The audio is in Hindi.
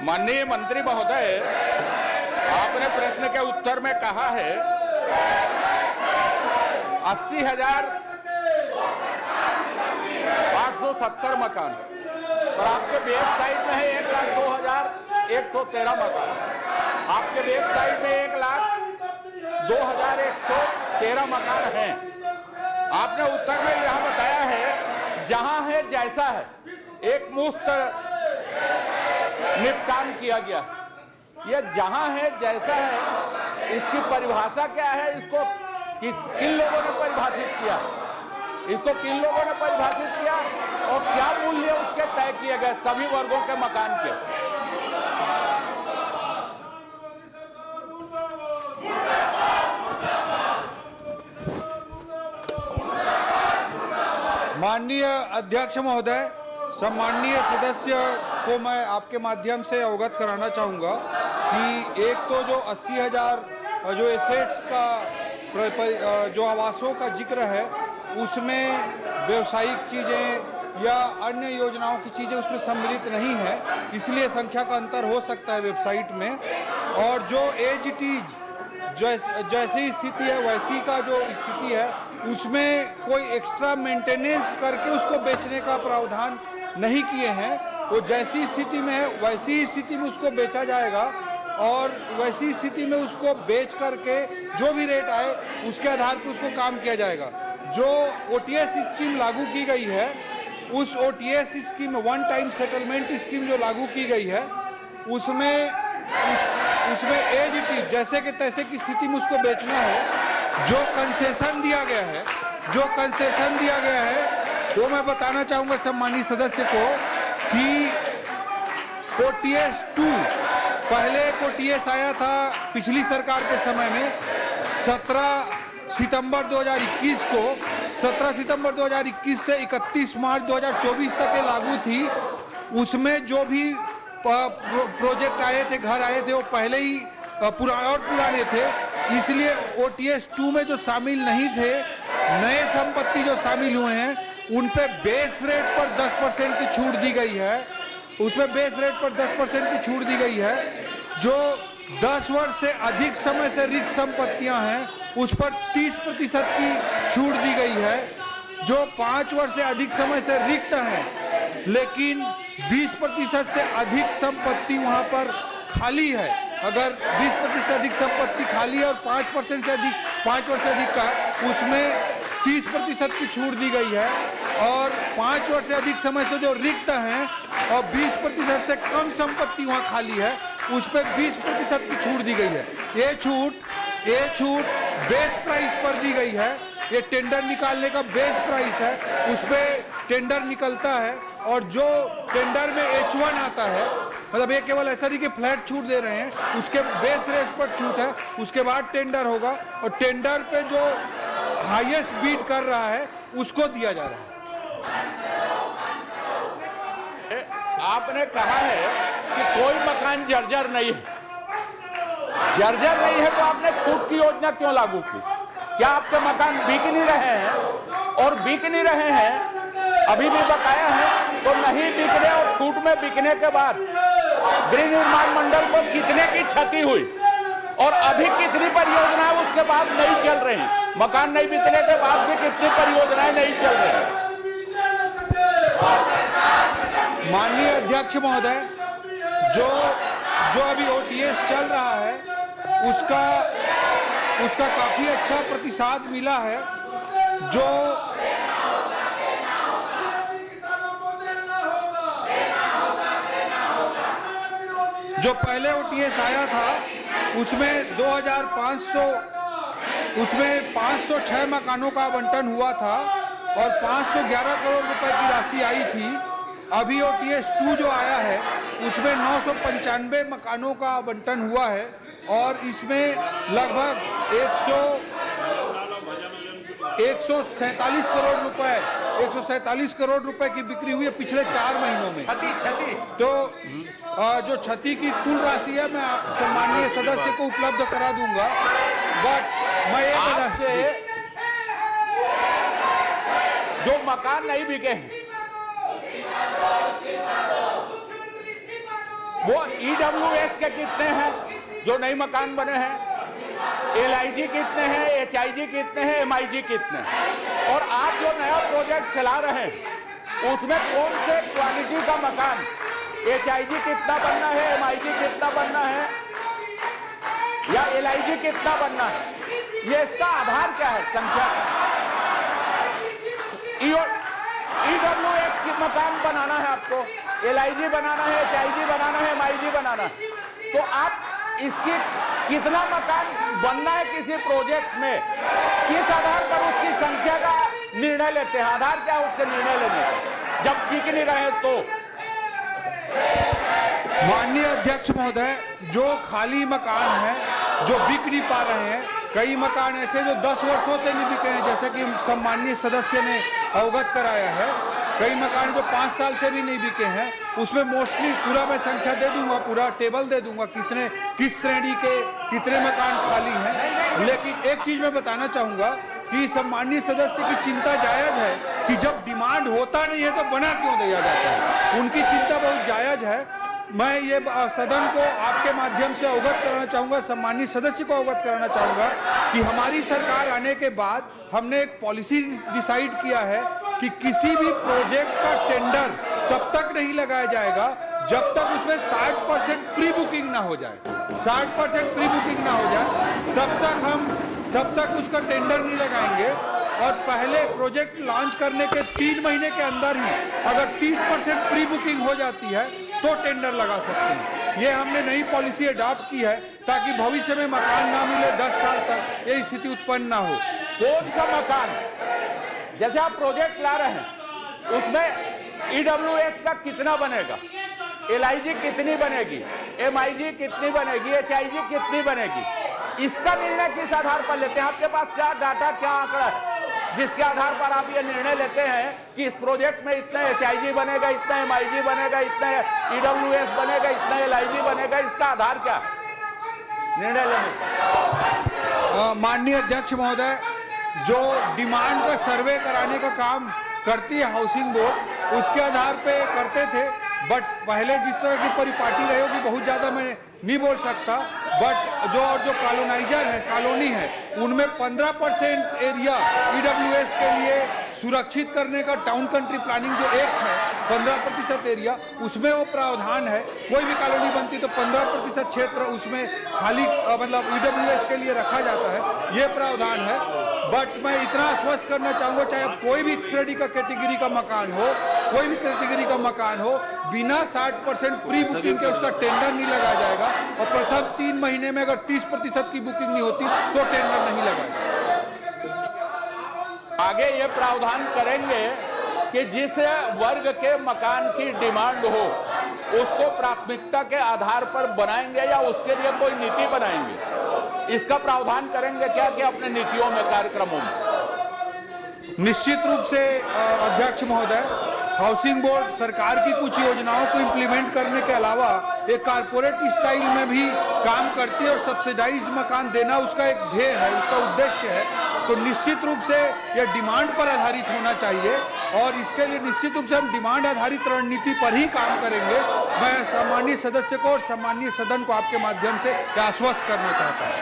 माननीय मंत्री महोदय, आपने प्रश्न के उत्तर में कहा है 80,870 मकान, और आपके वेबसाइट में है 1,02,113 मकान। आपके वेबसाइट में 1,02,113 मकान हैं। आपने उत्तर में यह बताया है जहां है जैसा है, एक मुफ्त निपटान किया गया। यह जहां है जैसा है, इसकी परिभाषा क्या है? इसको किन लोगों ने परिभाषित किया? इसको किन लोगों ने परिभाषित किया और क्या मूल्य उसके तय किए गए सभी वर्गों के मकान के? माननीय अध्यक्ष महोदय, सम्माननीय सदस्य को मैं आपके माध्यम से अवगत कराना चाहूँगा कि एक तो जो 80,000 जो एसेट्स का जो आवासों का जिक्र है, उसमें व्यावसायिक चीज़ें या अन्य योजनाओं की चीज़ें उसमें सम्मिलित नहीं है, इसलिए संख्या का अंतर हो सकता है वेबसाइट में। और जो एज इट इज जैसी स्थिति है वैसी का जो स्थिति है, उसमें कोई एक्स्ट्रा मेंटेनेंस करके उसको बेचने का प्रावधान नहीं किए हैं। वो जैसी स्थिति में है वैसी स्थिति में उसको बेचा जाएगा और वैसी स्थिति में उसको बेच करके जो भी रेट आए उसके आधार पर उसको काम किया जाएगा। जो OTS स्कीम लागू की गई है, उस OTS स्कीम में वन टाइम सेटलमेंट स्कीम जो लागू की गई है, उसमें एज इट इज जैसे कि तैसे की स्थिति में उसको बेचना है। जो कंसेशन दिया गया है वो मैं बताना चाहूँगा सम्मानित सदस्य को कि OTS 2 पहले OTS आया था पिछली सरकार के समय में 17 सितंबर 2021 को। 17 सितंबर 2021 से 31 मार्च 2024 तक ये लागू थी। उसमें जो भी प्रोजेक्ट आए थे, घर आए थे, वो पहले ही पुराने थे, इसलिए OTS 2 में जो शामिल नहीं थे, नए संपत्ति जो शामिल हुए हैं उन पे बेस रेट पर 10% की छूट दी गई है। उसमें बेस रेट पर 10% की छूट दी गई है। जो 10 वर्ष से अधिक समय से रिक्त संपत्तियां हैं उस पर 30% की छूट दी गई है। जो 5 वर्ष से अधिक समय से रिक्त हैं लेकिन 20% से अधिक संपत्ति वहां पर खाली है, अगर 20% से अधिक संपत्ति खाली है और 5% से अधिक 5 वर्ष से अधिक का, उसमें 30% की छूट दी गई है। और 5 वर्ष से अधिक समय से जो रिक्त हैं और 20% से कम संपत्ति वहां खाली है, उस पर 20% की छूट दी गई है। ये छूट बेस प्राइस पर दी गई है। ये टेंडर निकालने का बेस प्राइस है, उस पर टेंडर निकलता है और जो टेंडर में H1 आता है, मतलब ये केवल ऐसा नहीं कि फ्लैट छूट दे रहे हैं, उसके बेस रेट पर छूट है, उसके बाद टेंडर होगा और टेंडर पे जो हाईएस्ट बीट कर रहा है उसको दिया जा रहा है। आपने कहा है कि कोई मकान जर्जर नहीं है। जर्जर नहीं है तो आपने छूट की योजना क्यों लागू की? क्या आपके मकान बिक नहीं रहे हैं? और बिक नहीं रहे हैं, अभी भी बकाया है तो नहीं बिक रहे, और छूट में बिकने के बाद गृह निर्माण मंडल को कितने की क्षति हुई और अभी कितनी परियोजनाएं उसके बाद नहीं चल रही हैं? मकान नहीं बिकने के बाद भी कितनी परियोजनाएं नहीं चल रही हैं? माननीय अध्यक्ष महोदय, जो अभी OTS चल रहा है उसका काफी अच्छा प्रतिसाद मिला है। जो पहले OTS आया था उसमें 506 मकानों का आवंटन हुआ था और 511 करोड़ रुपए की राशि आई थी। अभी OTS 2 जो आया है उसमें 995 मकानों का आवंटन हुआ है और इसमें लगभग 147 करोड़ रुपए की बिक्री हुई है पिछले 4 महीनों में। तो जो क्षति की कुल राशि है मैं सम्माननीय सदस्य को उपलब्ध करा दूंगा। बट मैं आपसे जो मकान नहीं बिके हैं वो EWS के कितने हैं जो नए मकान बने हैं, LIG कितने हैं, HIG कितने हैं, MIG कितने हैं, और आप जो नया प्रोजेक्ट चला रहे हैं उसमें कौन से क्वालिटी का मकान, HIG कितना बनना है, MIG कितना बनना है या LIG कितना बनना है, ये इसका आधार क्या है, संख्या का। EWS की मकान बनाना है आपको, LIG बनाना है, HIG बनाना है, MIG बनाना है, तो आप इसकी कितना मकान बनना है किसी प्रोजेक्ट में, किस आधार पर उसकी संख्या का निर्णय लेते हैं, आधार क्या है उसके निर्णय लेने का, जब बिक नहीं रहे तो। माननीय अध्यक्ष महोदय, जो खाली मकान है जो बिक नहीं पा रहे हैं, कई मकान ऐसे जो 10 वर्षों से नहीं बिके हैं, जैसे कि सम्माननीय सदस्य ने अवगत कराया है, कई मकान जो 5 साल से भी नहीं बिके हैं, उसमें मोस्टली पूरा मैं संख्या दे दूंगा, पूरा टेबल दे दूंगा किस श्रेणी के कितने मकान खाली हैं। लेकिन एक चीज मैं बताना चाहूंगा कि सम्माननीय सदस्य की चिंता जायज है कि जब डिमांड होता नहीं है तो बना क्यों दिया जाता है, उनकी चिंता बहुत जायज है। मैं ये सदन को आपके माध्यम से अवगत कराना चाहूंगा, सम्माननीय सदस्य को अवगत कराना चाहूंगा कि हमारी सरकार आने के बाद हमने एक पॉलिसी डिसाइड किया है कि किसी भी प्रोजेक्ट का टेंडर तब तक नहीं लगाया जाएगा जब तक उसमें 60% प्री बुकिंग ना हो जाए, 60% प्री बुकिंग ना हो जाए तब तक उसका टेंडर नहीं लगाएंगे। और पहले प्रोजेक्ट लॉन्च करने के 3 महीने के अंदर ही अगर 30% प्री बुकिंग हो जाती है तो टेंडर लगा सकते हैं। ये हमने नई पॉलिसी अडॉप्ट की है ताकि भविष्य में मकान ना मिले 10 साल तक ये स्थिति उत्पन्न ना हो। कौन सा मकान, जैसे आप प्रोजेक्ट ला रहे हैं उसमें EWS का कितना बनेगा, LIG कितनी बनेगी, MIG कितनी बनेगी, HIG कितनी बनेगी, इसका निर्णय किस आधार पर लेते हैं? आपके पास क्या डाटा, क्या आंकड़ा है जिसके आधार पर आप ये निर्णय लेते हैं कि इस प्रोजेक्ट में इतना HIG बनेगा, इतना MIG बनेगा, इतना EWS बनेगा, इतना LIG बनेगा, इसका आधार क्या है निर्णय लेने का? माननीय अध्यक्ष महोदय, जो डिमांड का सर्वे कराने का काम करती है हाउसिंग बोर्ड, उसके आधार पे करते थे, बट पहले जिस तरह की परिपाटी रही होगी बहुत ज़्यादा मैं नहीं बोल सकता, बट जो कॉलोनाइजर है, कॉलोनी है, उनमें 15% एरिया EWS के लिए सुरक्षित करने का टाउन कंट्री प्लानिंग जो एक्ट है, 15% एरिया उसमें वो प्रावधान है। कोई भी कॉलोनी बनती तो 15% क्षेत्र उसमें खाली मतलब EWS के लिए रखा जाता है, ये प्रावधान है। बट मैं इतना आश्वस्त करना चाहूँगा, चाहे अब कोई भी श्रेणी का कैटेगरी का मकान हो, कोई भी कैटेगरी का मकान हो, बिना 60% प्री बुकिंग के उसका टेंडर नहीं लगाया जाएगा और प्रथम 3 महीने में अगर 30% की बुकिंग नहीं होती तो टेंडर नहीं लगाएगा। आगे ये प्रावधान करेंगे कि जिस वर्ग के मकान की डिमांड हो उसको प्राथमिकता के आधार पर बनाएंगे या उसके लिए कोई नीति बनाएंगे, इसका प्रावधान करेंगे क्या कि अपने नीतियों में, कार्यक्रमों में? निश्चित रूप से अध्यक्ष महोदय, हाउसिंग बोर्ड सरकार की कुछ योजनाओं को इम्प्लीमेंट करने के अलावा एक कारपोरेट स्टाइल में भी काम करती है और सब्सिडाइज्ड मकान देना उसका एक ध्येय है, उसका उद्देश्य है। तो निश्चित रूप से यह डिमांड पर आधारित होना चाहिए और इसके लिए निश्चित रूप से हम डिमांड आधारित रणनीति पर ही काम करेंगे। मैं सम्माननीय सदस्य को और सम्माननीय सदन को आपके माध्यम से आश्वस्त करना चाहता हूँ।